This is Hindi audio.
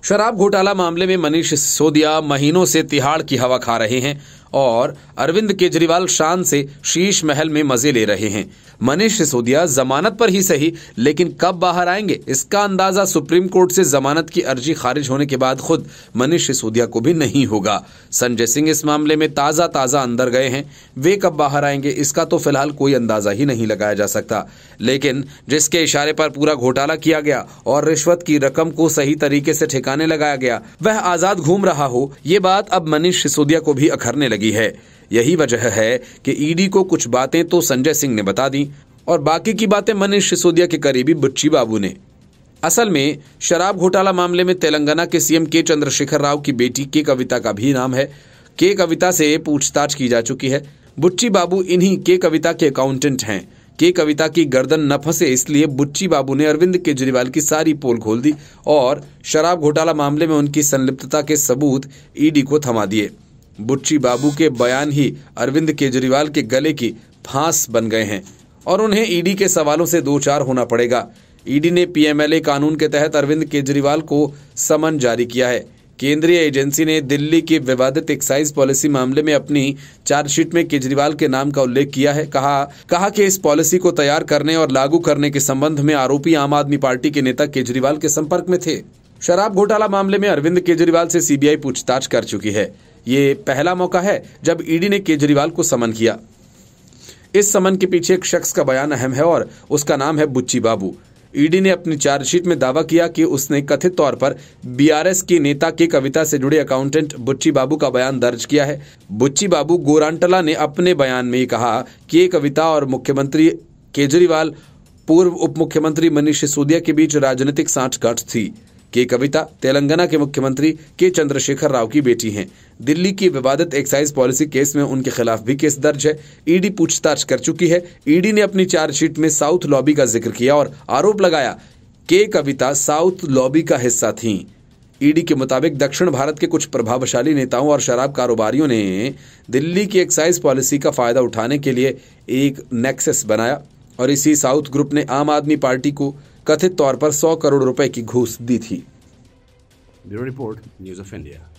शराब घोटाला मामले में मनीष सिसोदिया महीनों से तिहाड़ की हवा खा रहे हैं और अरविंद केजरीवाल शान से शीश महल में मजे ले रहे हैं। मनीष सिसोदिया जमानत पर ही सही, लेकिन कब बाहर आएंगे इसका अंदाजा सुप्रीम कोर्ट से जमानत की अर्जी खारिज होने के बाद खुद मनीष सिसोदिया को भी नहीं होगा। संजय सिंह इस मामले में ताजा अंदर गए हैं, वे कब बाहर आएंगे इसका तो फिलहाल कोई अंदाजा ही नहीं लगाया जा सकता। लेकिन जिसके इशारे पर पूरा घोटाला किया गया और रिश्वत की रकम को सही तरीके से ठिकाने लगाया गया, वह आजाद घूम रहा हो, ये बात अब मनीष सिसोदिया को भी अखरने लगी है। यही वजह है कि ईडी को कुछ बातें तो संजय सिंह ने बता दी और बाकी की बातें मनीष सिसोदिया के करीबी बुच्ची बाबू ने। असल में शराब घोटाला मामले में तेलंगाना के सीएम के चंद्रशेखर राव की बेटी के कविता का भी नाम है। के कविता से पूछताछ की जा चुकी है। बुच्ची बाबू इन्हीं के कविता के अकाउंटेंट हैं। के कविता की गर्दन न फंसे इसलिए बुच्ची बाबू ने अरविंद केजरीवाल की सारी पोल खोल दी और शराब घोटाला मामले में उनकी संलिप्तता के सबूत ईडी को थमा दिए। बुच्ची बाबू के बयान ही अरविंद केजरीवाल के गले की फांस बन गए हैं और उन्हें ईडी के सवालों से दो चार होना पड़ेगा। ईडी ने पीएमएलए कानून के तहत अरविंद केजरीवाल को समन जारी किया है। केंद्रीय एजेंसी ने दिल्ली की विवादित एक्साइज पॉलिसी मामले में अपनी चार्जशीट में केजरीवाल के नाम का उल्लेख किया है। कहा कि इस पॉलिसी को तैयार करने और लागू करने के संबंध में आरोपी आम आदमी पार्टी के नेता केजरीवाल के संपर्क में थे। शराब घोटाला मामले में अरविंद केजरीवाल से सीबीआई पूछताछ कर चुकी है। ये पहला मौका है जब ईडी ने केजरीवाल को समन किया। इस समन के पीछे एक शख्स का बयान अहम है और उसका नाम है बुच्ची बाबू। ईडी ने अपनी चार्जशीट में दावा किया कि उसने कथित तौर पर बीआरएस की नेता की कविता से जुड़े अकाउंटेंट बुच्ची बाबू का बयान दर्ज किया है। बुच्ची बाबू गोरांटला ने अपने बयान में कहा कि ये कविता और मुख्यमंत्री केजरीवाल पूर्व उप मुख्यमंत्री मनीष सिसोदिया के बीच राजनीतिक सांठगांठ थी। के कविता तेलंगाना के मुख्यमंत्री के चंद्रशेखर राव की बेटी हैं। दिल्ली की विवादित एक्साइज पॉलिसी केस में उनके खिलाफ भी केस दर्ज है। ईडी पूछताछ कर चुकी है। ईडी ने अपनी चार्जशीट में साउथ लॉबी का जिक्र किया और आरोप लगाया के कविता साउथ लॉबी का हिस्सा थी। ईडी के मुताबिक दक्षिण भारत के कुछ प्रभावशाली नेताओं और शराब कारोबारियों ने दिल्ली की एक्साइज पॉलिसी का फायदा उठाने के लिए एक नेक्सस बनाया और इसी साउथ ग्रुप ने आम आदमी पार्टी को कथित तौर पर 100 करोड़ रुपए की घूस दी थी। Bureau report, news of India.